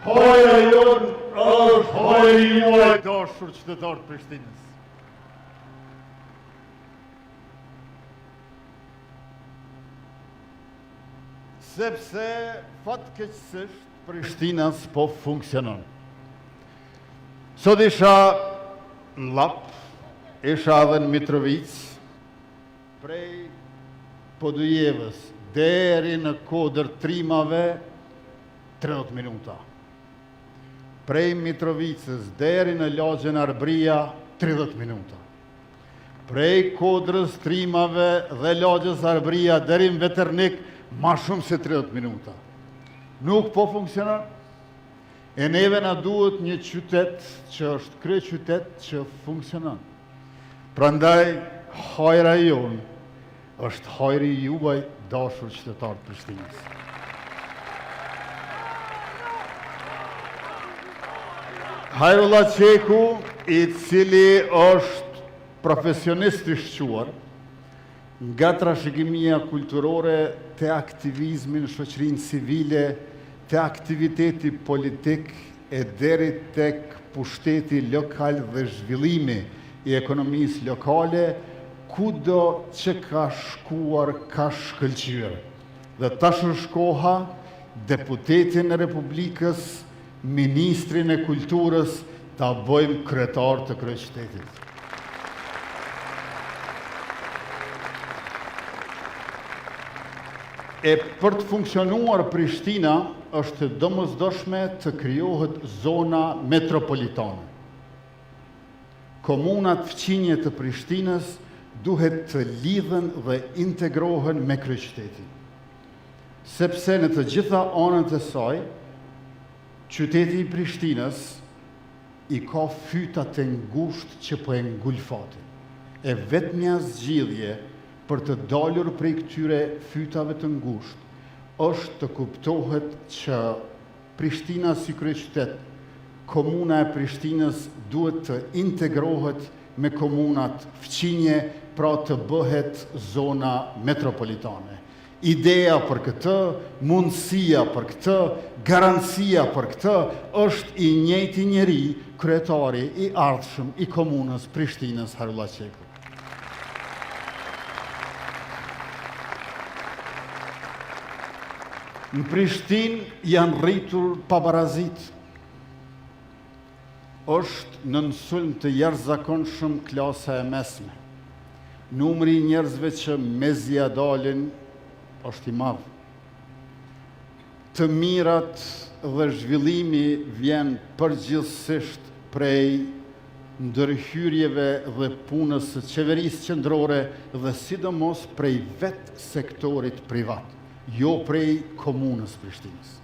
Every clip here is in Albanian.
Hoja jonë është hojë juaj dashur qytetarë të Prishtinës. Sepse fatkeqësisht Prishtina s'po funksionon. Sot isha në Lap, isha edhe në Mitrovic, prej Podujevës deri në Kodër Trimave 30 minuta. Prej Mitrovicës deri në Lagjen Arbria 30 minuta. Prej Kodrës Trimave dhe Lagjes Arbria deri në Veternik ma shumë se 30 minuta. Nuk po funksionon. E neve na duhet një qytet që është krye qytet që funksionon. Prandaj hajra jonë është hajri juaj dashur qytetar të Prishtinës. Hajrullah Qeku, i cili është profesionist i shquar, nga trashëgimia kulturore të aktivizmi në shoqërinë civile, të aktiviteti politik e deri tek pushteti lokal dhe zhvillimi i ekonomisë lokale, kudo që ka shkuar ka shkëlqyer. Dhe tash është koha deputetin e Republikës, ministrin e kulturës ta bëjmë kryetar të kryeqytetit. E për të funksionuar Prishtina është domosdoshme të krijohet zona metropolitane. Komunat fqinje të Prishtinës duhet të lidhen dhe integrohen me kryeqytetin. Sepse në të gjitha anët e saj, qyteti i Prishtinës i ka fyta të ngushtë që po e ngulfatin. E vetmja zgjidhje për të dalur prej këtyre fytave të ngushtë është të kuptohet që Prishtina si kryeqytet, komuna e Prishtinës duhet të integrohet me komunat fqinje, pra të bëhet zona metropolitane. Ideja për këtë, mundësia për këtë, garancia për këtë, është i njëjti njeri, kryetari i ardhshëm i komunës Prishtinës, Hajrullah Qeku. Në Prishtinë janë rritur pabarazit. Është në sulm të jashtëzakonshëm klasa e mesme. Numri i njerëzve që mezja dalin është i madh. Të mirat dhe zhvillimi vjen përgjithsisht prej ndërhyrjeve dhe punës së qeverisë qendrore dhe sidomos prej vetë sektorit privat, jo prej komunës Prishtinës.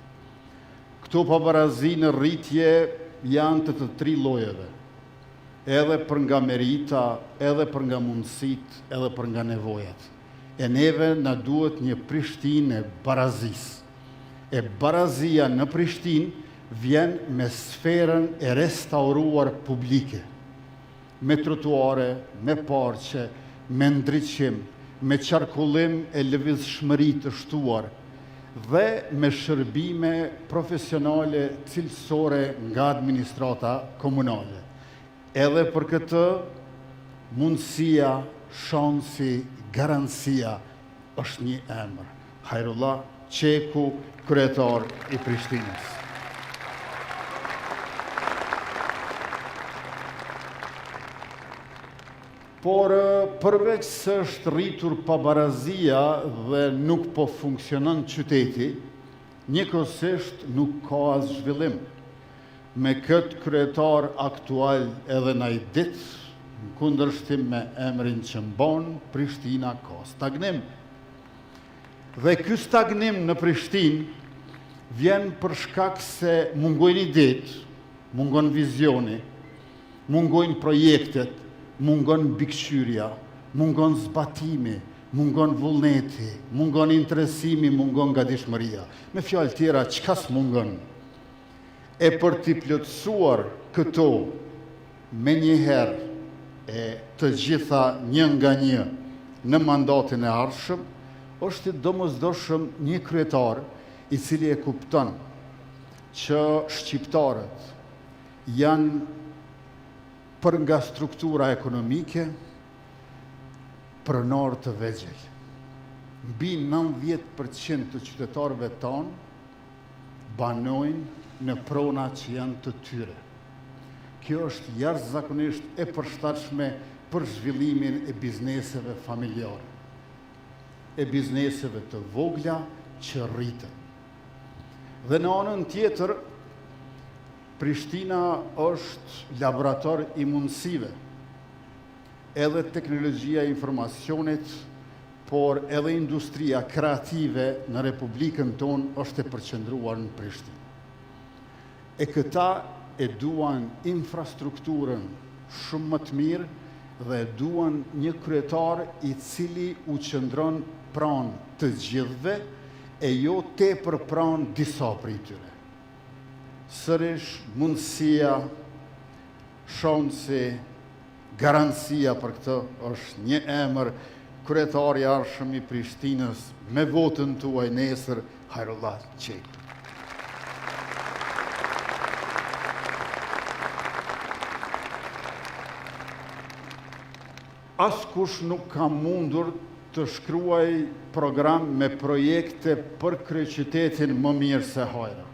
Këto pabarazi në rritje janë të tri llojeve, edhe për nga merita, edhe për nga mundësit, edhe për nga nevojat. E neve na duhet një Prishtinë e barazisë. E barazia në Prishtinë vjen me sferën e restauruar publike, me trotuare, me parqe, me ndriçim, me qarkullim e lëvizshmëri të shtuar dhe me shërbime profesionale cilësore nga administrata komunale. Edhe për këtë mundësia, shansi, garancia është një emër. Hajrullah Qeku, kryetar i Prishtinës. Por përveç se është rritur pabarazia dhe nuk po funksionon qyteti, njëkohësisht nuk ka as zhvillim. Me këtë kryetar aktual edhe na i ditë, në kundërshtim me emrin që mban, Prishtina ka stagnim. Dhe ky stagnim në Prishtinë vjen për shkak se mungojnë idetë, mungon vizioni, mungojnë projektet, mungon bikqyrja, mungon zbatimi, mungon vullneti, mungon interesimi, mungon gatishmëria. Me fjalë tjera, çka s'mungon? E për t'i plotësuar këto me njëherë e të gjitha një nga një në mandatin e ardhshëm, është domosdoshëm një kryetar i cili e kupton që shqiptarët janë për nga struktura ekonomike pronar të vegjël. Mbi 90% të qytetarëve tonë banojnë në prona që janë të tyre. Kjo është jashtëzakonisht e përshtatshme për zhvillimin e bizneseve familjare, e bizneseve të vogla që rriten. Dhe në anën tjetër, Prishtina është laborator i mundësive, edhe teknologjia e informacionit, por edhe industria kreative në Republikën tonë është e përqendruar në Prishtinë. E këta e duan infrastrukturën shumë më të mirë dhe duan një kryetar i cili u qëndron pranë të gjithëve e jo tepër pranë disa prej tyre. Sërish mundësia, shansi, garancia për këtë është një emër, kryetari i ardhshëm i Prishtinës me votën tuaj nesër, Hajrullah Qek. Askush nuk ka mundur të shkruaj program me projekte për kryeqytetin më mirë se Hajra.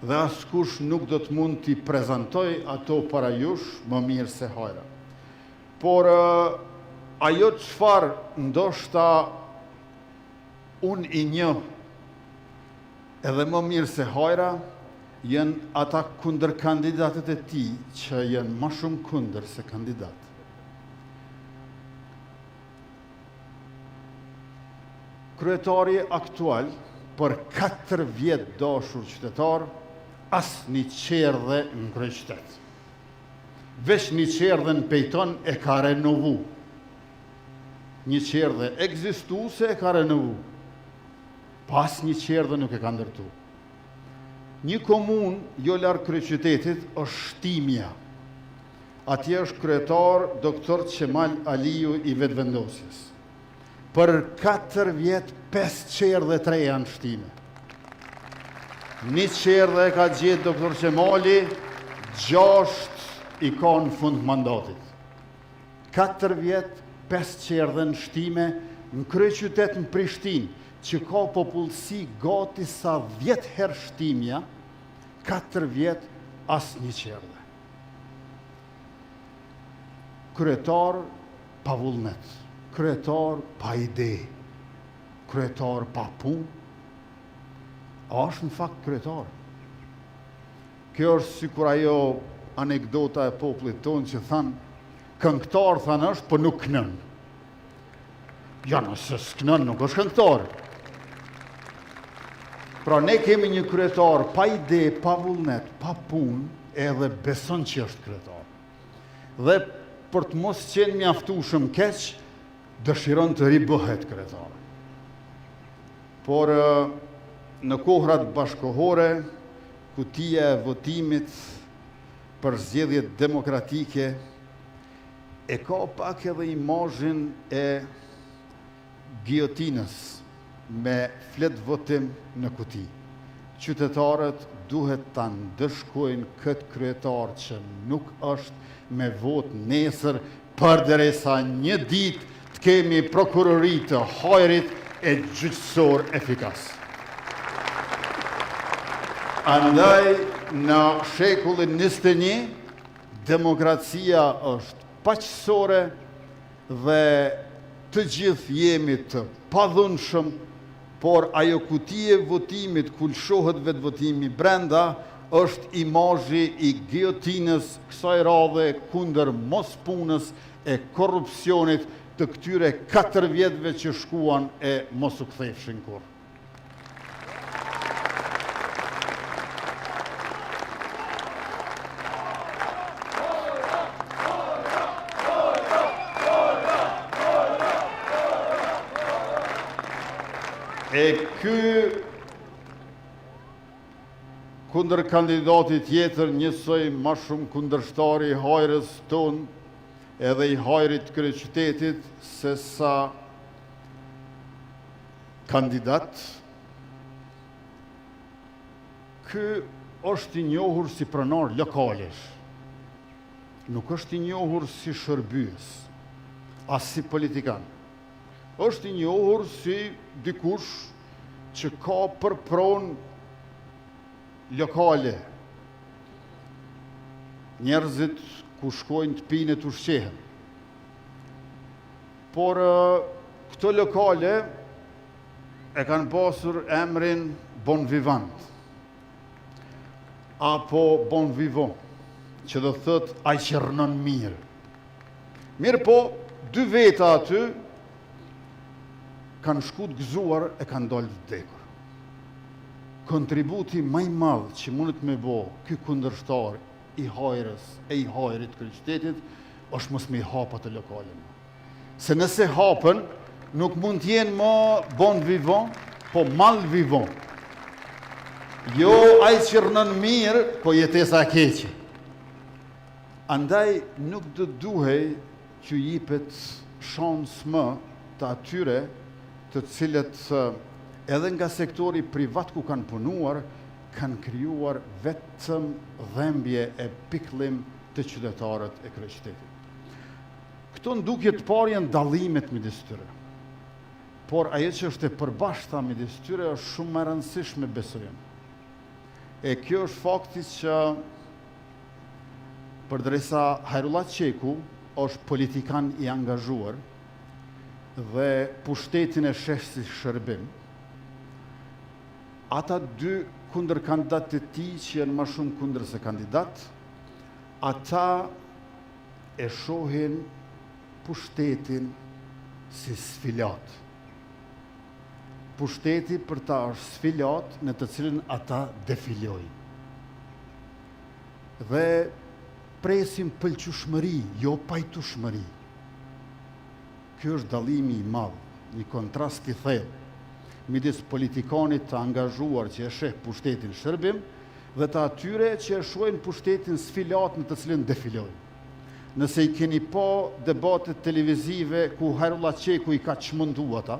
Dhe askush nuk do të mund t'i prezantoj ato para jush më mirë se Hajra. Por ajo çfarë ndoshta unë i njoh edhe më mirë se Hajra, janë ata kundër kandidatët e tij që janë më shumë kundër se kandidat. Kryetari aktual për 4 vjet dashur qytetar, as një qerdhe në kryeqytet. Veç një qerdhe në pejton e ka renovu. Një qerdhe ekzistuese e ka renovu. Pas një qerdhe nuk e ka ndërtu. Një komunë jo larg kryeqytetit është Shtimja. Atje është kryetar doktor Qemal Aliu i vetvendosjes. Për 4 vjet 5 qerdhe 3 janë Shtime. Një qerdhe ka gjetë doktor Qemali, 6 i ka në fund mandatit. 4 vjet 5 qerdhe në Shtime, në kryeqytet në Prishtinë, që ka popullsi gati sa 10 herë Shtimja, 4 vjet as një qerdhe. Kryetar pa vullnet, kryetar pa ide, kryetar pa punë, është në fakt kryetar. Kjo është sikur ajo anekdota e popullit tonë që thanë, këngëtar thanë është, por nuk kënën. Ja, nëse s'kënën, nuk është këngëtar. Pra ne kemi një kryetar pa ide, pa vullnet, pa punë, edhe beson që është kryetar. Dhe për të mos qenë mjaftueshëm keq, dëshiron të ribëhet kryetar. Por në kohrat bashkohore, kutia e votimit për zgjedhjet demokratike e ka pak edhe imazhin e giotinës me flet votim në kuti. Qytetarët duhet ta ndëshkojnë këtë kryetar që nuk është me vot nesër, përderisa një ditë të kemi prokurori të Hajrit e gjyqësor efikas. Andaj, në shekullin 21, demokracia është paqësore dhe të gjithë jemi të padhunshëm, por ajo kuti e votimit, ku lshohet vetë votimi brenda, është imazhi i giotinës kësaj radhe kundër mos punës e korrupsionit të këtyre 4 vjetëve që shkuan e mos u kthefshin kurrë. E ky kundër kandidati tjetër njësoj ma shumë kundërshtari i hajrës tonë edhe i hajrit kryeqytetit se sa kandidat. Ky është i njohur si pronar lokalesh. Nuk është i njohur si shërbyes, as si politikan. Është i njohur si dikush që ka për pronë lokale. Njerëzit ku shkojnë të pinë të ushqehen. Por këto lokale e kanë pasur emrin Bon Vivant apo Bon Vivant, që do thot ai që rënon mirë. Mirë po, 2 veta aty kanë shku të gëzuar e kanë dalë të vdekur. Kontributi më i madh që mundet me bo ky kundërshtar i hajrës e i hajrit kryeqytetit është mos me i hapa të lokale. Se nëse hapën, nuk mund t'jenë më bon vivant, po mal vivant. Jo ai që rënon mirë, po jetesa keqe. Andaj nuk do duhej që jipet shans më të atyre të cilët edhe nga sektori privat ku kanë punuar, kanë krijuar vetëm dhembje e pikëllim të qytetarët e kryeqytetit. Këto ndukje të parë janë dallimet midis tyre. Por ajo që është e përbashkëta midis tyre është shumë më e rëndësishme, besojmë. E kjo është fakti që përdresa Hajrullah Qeku është politikan i angazhuar dhe pushtetin e sheh si shërbim, ata 2 kundër kandidatë të tij që janë më shumë kundër se kandidat, ata e shohin pushtetin si sfilat. Pushteti për ta është sfilat në të cilën ata defilojnë. Dhe presim pëlqyeshmëri, jo pajtueshmëri. Ky është dallimi i madh, një kontrast i thellë midis politikanit të angazhuar që e sheh pushtetin shërbim dhe të atyre që e shohin pushtetin sfilat në të cilën defilojnë. Nëse i keni pa debatet televizive ku Hajrullah Qeku i ka çmendu ata,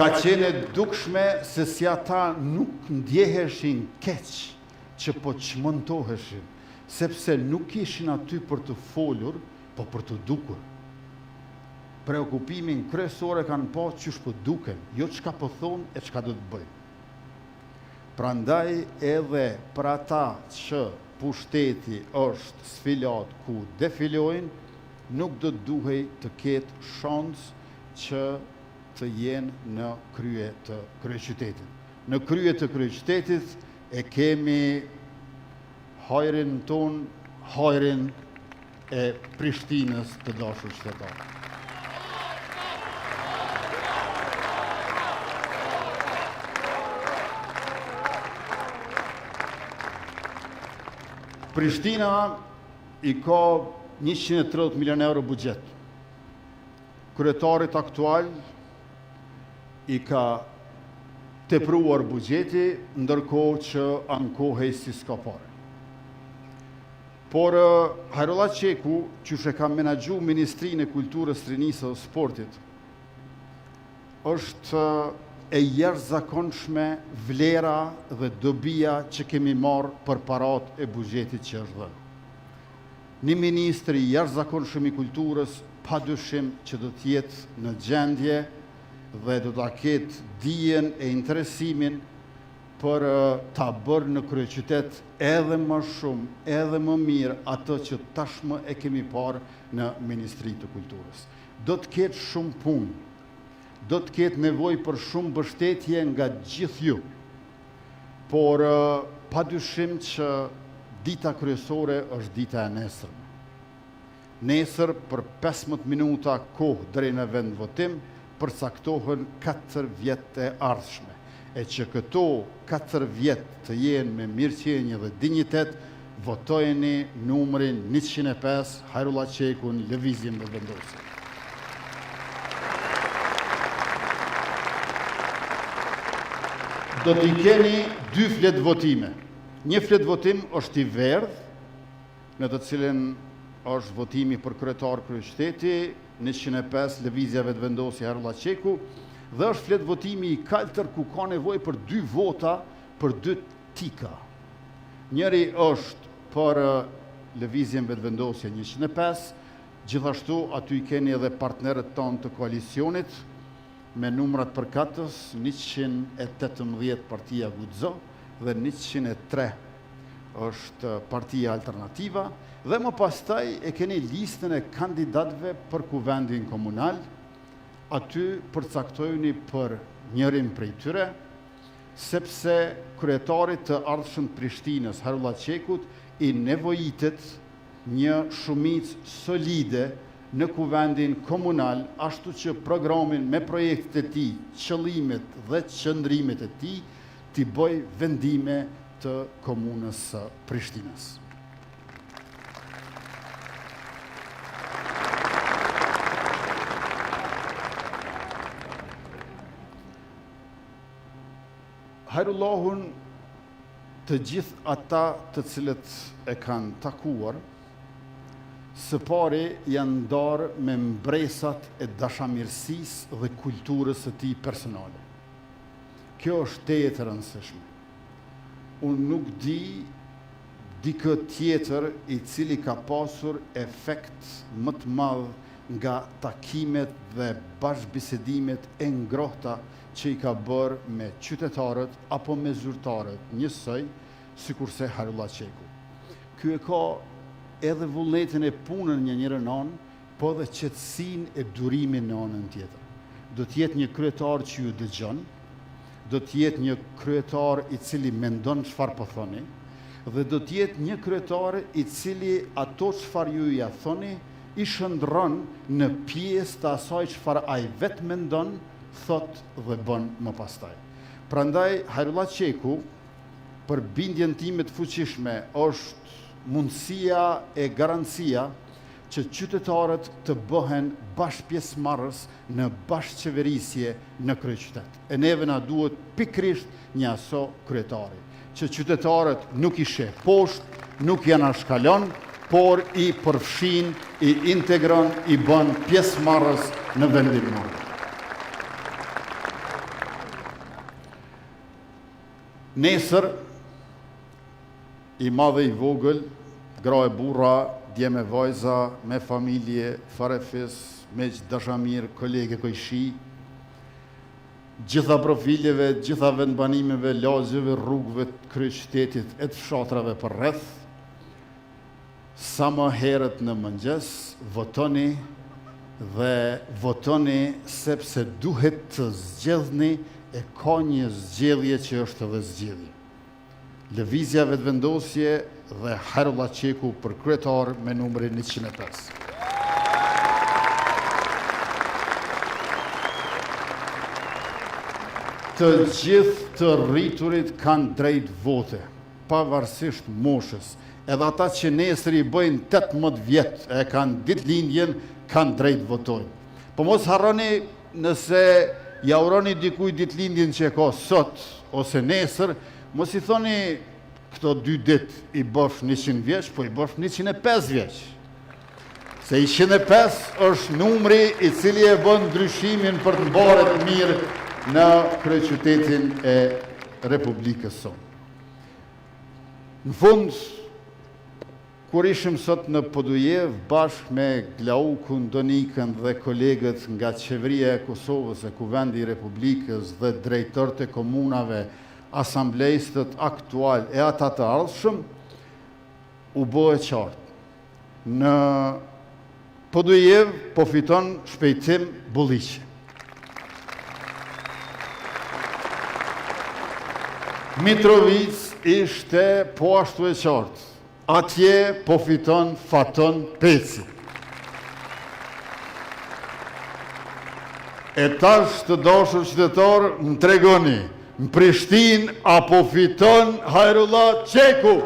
ka qenë dukshme se si ata nuk ndjeheshin keq që po çmentoheshin, sepse nuk ishin aty për të folur, po për të dukur. Preokupimin kryesor kanë pa çysh po duken, jo çka po thonë e çka do të bëjnë. Prandaj edhe për ata që pushteti është sfilat ku defilojnë, nuk do të duhej të ketë shans që të jenë në krye të kryeqytetit. Në krye të kryeqytetit e kemi hajrin ton, hajrin e Prishtinës të dashur qytetarë. Prishtina i ka 130 milion euro buxhet. Kryetarit aktual i ka tepruar buxheti, ndërkohë që ankohej si s'ka parë. Por Hajrullah Qeku, që e ka menaxhu Ministrinë e Kulturës, Rinisë dhe Sportit, është e jashtëzakonshme vlera dhe dobia që kemi marrë për parat e buxhetit që është dhënë. Një ministër i jashtëzakonshëm i kulturës padyshim që do të jetë në gjendje dhe do ta ketë dijen e interesimin për ta bërë në kryeqytet edhe më shumë, edhe më mirë ato që tashmë e kemi parë në Ministri të Kulturës. Do të ketë shumë punë, do të ketë nevojë për shumë mbështetje nga gjithë ju, por padyshim që dita kryesore është dita e nesërme. Nesër për 15 minuta kohë deri në vendvotim përcaktohen 4 vjet e ardhshme. E që këto 4 vjet të jenë me mirëqenie dhe dinjitet, votojeni numrin 105 Hajrullah Qekun, Lëvizjen Vetëvendosje. Do t'i keni 2 fletë votime. Një fletë votim është i verdh, në të cilin është votimi për kryetar kryeqyteti, 105 Lëvizja Vetëvendosje Hajrullah Qeku, dhe është fletë votimi i kaltër ku ka nevojë për 2 vota për 2 tika. Njëri është për Lëvizjen Vetëvendosje 105, gjithashtu aty i keni edhe partnerët tonë të koalicionit, me numrat përkatës 118 partia Guxo dhe 103 është partia Alternativa, dhe më pastaj e keni listën e kandidatëve për kuvendin komunal, aty përcaktojuni për njërin prej tyre, sepse kryetarit të ardhshëm të Prishtinës, Hajrullah Qekut, i nevojitet një shumicë solide në kuvendin komunal, ashtu që programin me projektet e tij, qëllimet dhe qëndrimet e tij, t'i bëj vendime të komunës së Prishtinës. Hajrullahun të gjithë ata të cilët e kanë takuar, së pari janë ndarë me mbresat e dashamirësisë dhe kulturës së tij personale. Kjo është teje e rëndësishme. Unë nuk di dikë tjetër i cili ka pasur efekt më të madh nga takimet dhe bashkëbisedimet e ngrohta që i ka bërë me qytetarët apo me zyrtarët njësoj, sikurse Hajrullah Qeku. Ky e ka edhe vullnetin e punën një njërën anë, po dhe qetësinë e durimin në anën tjetër. Do t'jetë një kryetar që ju dëgjon, do t'jetë një kryetar i cili mendon çfarë po thoni, dhe do t'jetë një kryetar i cili ato çfarë ju ja thoni, i shndron në pjesë të asaj çfarë ai vetë mendon, thot dhe bën më pastaj. Prandaj Hajrullah Qeku, për bindjen time të fuqishme, është mundësia e garancia që qytetarët të bëhen bashkëpjesëmarrës në bashkëqeverisje në kryeqytet. E neve na duhet pikërisht një aso kryetari, që qytetarët nuk i sheh poshtë, nuk janë anashkalon, por i përfshin, i integron, i bën pjesëmarrës në vendimor. Nesër, i madhe i vogël, gra e burra, dje me vajza, me familje, farefis, me dashamir, kolege kojshi, gjitha profiljeve, gjitha vendbanimeve, lagjeve, rrugëve të kryeqytetit e të fshatrave për rreth, sa më herët në mëngjes, votoni dhe votoni sepse duhet të zgjedhni, e ka një zgjedhje që është edhe zgjedhje. Lëvizja Vetëvendosje dhe Hajrullah Qeku për kryetar me numrin 105. Të gjithë të rriturit kanë drejt vote, pavarësisht moshës. Edhe ata që nesër i bëjnë 18 vjet e kanë ditëlindjen, kanë drejt votojnë. Po mos harroni nëse ja uroni dikuj ditëlindjen që e ka sot ose nesër, mos i thoni këto 2 ditë i bosh 100 vjeç, po i bosh 105 vjeç. Se 105 është numri i cili e bën ndryshimin për të mbaret mirë në kryeqytetin e Republikës sonë. Në fund, kur ishim sot në Podujev bashkë me Glaukun, Donikën dhe kolegët nga qeveria e Kosovës e Kuvendi i Republikës dhe drejtorët e komunave, asamblejstët aktual e ata të ardhshëm, u bë e qartë. Në Podujev po fiton shpejtim Bulliqi. Mitrovic ishte po ashtu e qartë. Atje po fiton Faton Peci. E tash të dashur qytetar, më tregoni, në Prishtinë apo fiton Hajrullah Qeku?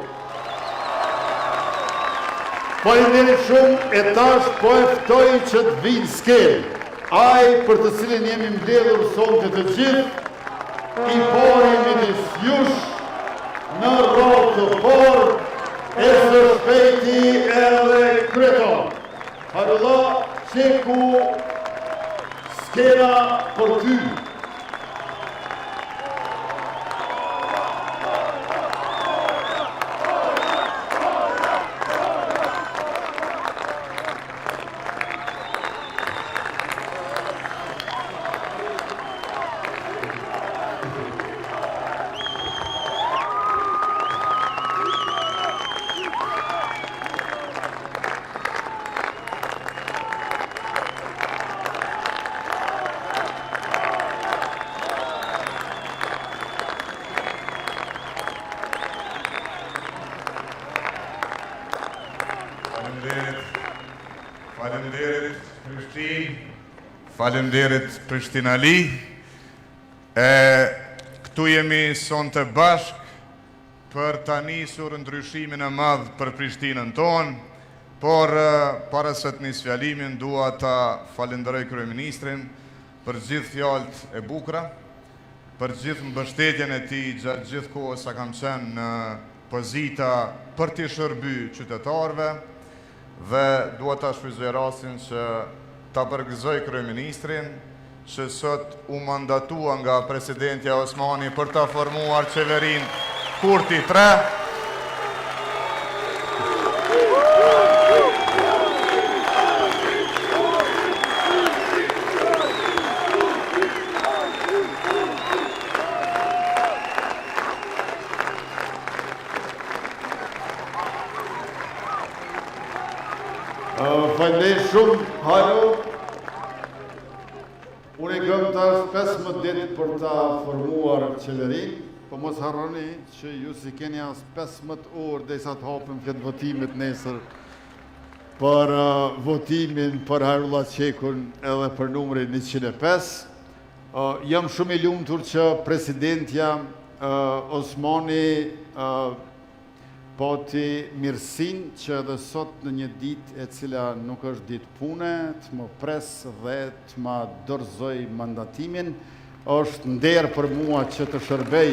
Faleminderit shumë, e tash po e ftoj që të vinë skelë. Ai për të cilin jemi mbledhur sonte të gjithë, i pari midis jush në rol të forë, e së shpejti edhe kryetar. Harullah Qeku, skela për ty. Faleminderit Prishtinë, faleminderit Prishtinali. Këtu jemi sonte bashk për ta nisur ndryshimin e madh për Prishtinën tonë, por para se të nis fjalimin dua ta falenderoj kryeministrin për gjithë fjalët e bukura, për gjithë mbështetjen e tij gjatë gjithë kohës sa kam qenë në pozita për t'i shërbyer qytetarëve. Dhe dua ta shfrytëzoj rastin që ta përgëzoj kryeministrin që sot u mandatua nga presidentja Osmani për ta formuar qeverinë Kurti 3. Faleminderit shumë, Haro. Unë kam tash 15 ditë për ta formuar qeverinë, po mos harroni që ju si keni as 15 orë derisa të hapim këtë votimit nesër për votimin për Harullah Qekun edhe për numrin 105. Jam shumë i lumtur që presidentja Osmani pati mirësin që edhe sot në një ditë e cila nuk është ditë pune, të më pres dhe të më dorëzoj mandatimin, është nder për mua që të shërbej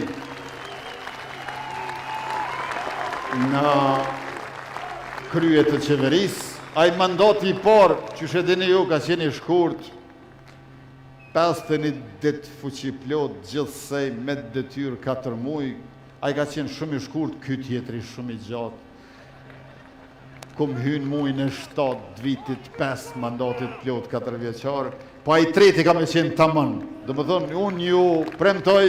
në krye të qeverisë. Ai mandati i parë, që shedini ju, ka qenë i shkurt, 51 ditë fuqiplot gjithsej me detyrë 4 muaj. Ai ka qenë shumë i shkurt, ky tjetri shumë i gjatë. Kum hyn muajin e 7 vitit 5 mandatit plot 4 vjeçar, po ai treti ka më qenë tamam. Domethënë unë ju premtoj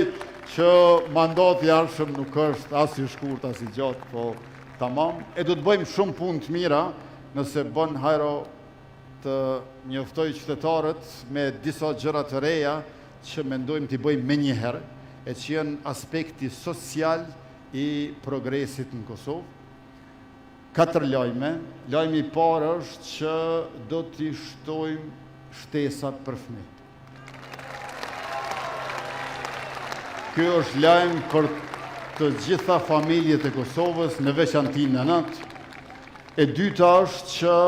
që mandati i ardhshëm nuk është as i shkurt as i gjatë, po tamam. E do të bëjmë shumë punë të mira nëse bën Hajro të njoftoj qytetarët me disa gjëra të reja që mendojmë t'i bëjmë menjëherë, e që janë aspekti social i progresit në Kosovë. 4 lajme. Lajmi i parë është që do t'i shtojmë shtesat për fëmijë. Ky është lajm për të gjitha familjet e Kosovës, në veçanti nënat. E dyta është që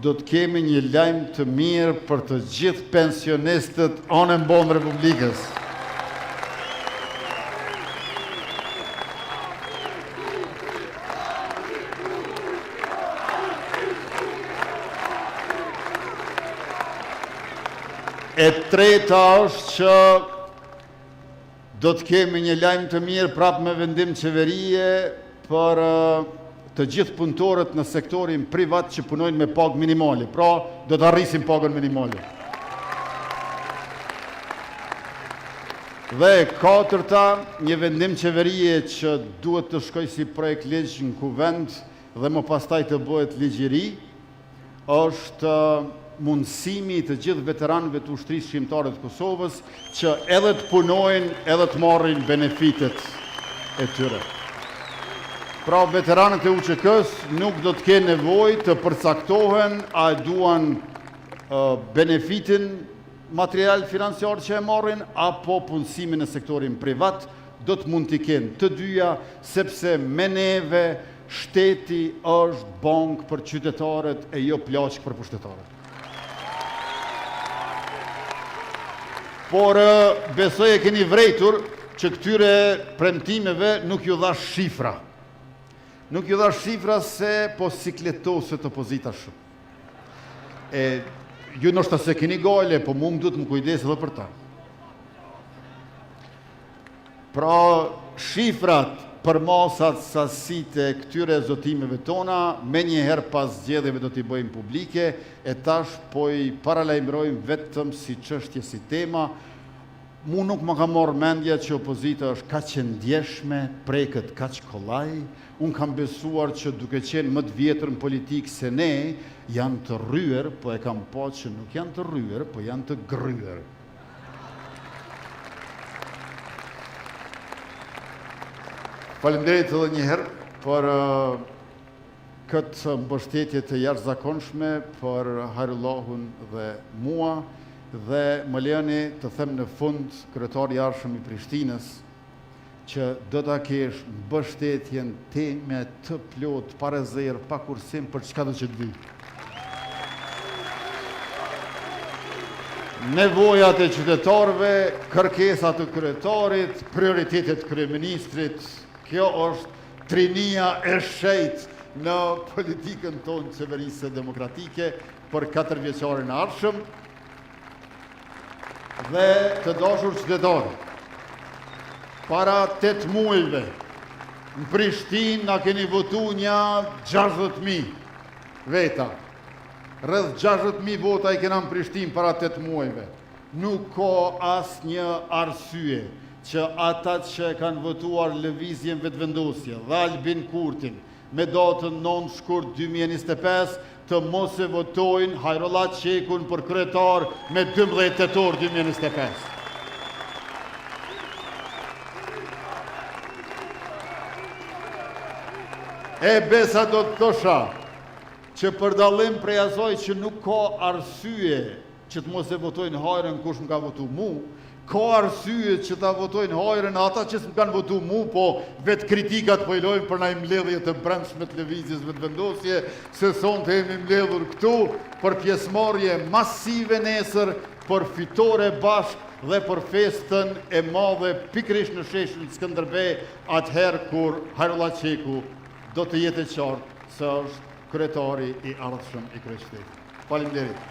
do të kemi një lajm të mirë për të gjithë pensionistët anë mbonë Republikës. E treta është që do të kemi një lajm të mirë prapë me vendim qeverie për të gjithë punëtorët në sektorin privat që punojnë me pagë minimale. Pra, do të arrisim pagën minimale. Dhe katërta, një vendim qeverie që duhet të shkoj si projekt ligj në kuvend dhe më pastaj të bëhet ligjëri, është mundësimi të gjithë veteranëve të ushtrisë shqiptare të Kosovës që edhe të punojnë edhe të marrin benefitet e tyre. Pra veteranët e UÇK-s nuk do të kenë nevojë të përcaktohen a duan benefitin material financiar që e marrin apo punësimin në sektorin privat, do të mund t'i kenë të dyja sepse me neve shteti është bank për qytetarët e jo plaçk për pushtetarët. Por besoj e keni vrejtur që këtyre premtimeve nuk ju dha shifra. Nuk ju dha shifra se po sikletoset opozita shumë. Ju nështë se keni gale, po mu më duhet më kujdes edhe për ta. Pra, shifrat për masat sasit e këtyre zotimeve tona, me njëherë pas zgjedhjeve do t'i bëjmë publike, e tash po i paralajmërojmë vetëm si çështje si tema. Mu nuk më ka morë mendja që opozita është kaq e ndjeshme, preket kaq kollaj. Unë kam besuar që duke qenë më të vjetër në politikë se ne, janë të rryer, po e kam pa që nuk janë të rryer, po janë të gryer. Faleminderit edhe njëherë për këtë mbështetje të jashtëzakonshme për Hajrullahun dhe mua, dhe më lejoni të them në fund kryetari i arshëm i Prishtinës që do ta kesh mbështetjen time të plot, pa rezervë, pa kursim për çka do që të vi. Nevojat e qytetarëve, kërkesat të kryetarit, prioritetet kryeministrit, kjo është trinia e shejtë në politikën tonë qeverisë demokratike për 4 vjeçarin e ardhshëm. Dhe të dashur qytetarë, para 8 muajve në Prishtinë na keni votu një 60.000 veta. Rreth 60.000 vota i kena në Prishtinë para 8 muajve. Nuk ka asnjë arsye që ata që kanë votuar lëvizjen vetëvendosje dhe Albin Kurtin me datën 9 shkurt 2025 të mos e votojnë Hajrullah Qekun për kryetar me 12 tetor 2025. E besa do të thosha që për dallim prej asaj që nuk ka arsye që të mos e votojnë Hajrën kush më ka votu mu, ka arsye që ta votojnë Hajrën ata që s'm kanë votu mu, po vetë kritikat po i lojnë për na i mbledhje të brendshme të lëvizjes vetëvendosje, se sonte jemi mbledhur këtu për pjesëmarrje masive nesër, për fitore bashkë dhe për festën e madhe pikërisht në sheshin Skënderbej, atëherë kur Hajrullah Qeku do të jetë qartë se është kryetari i ardhshëm i kryeqytetit. Faleminderit.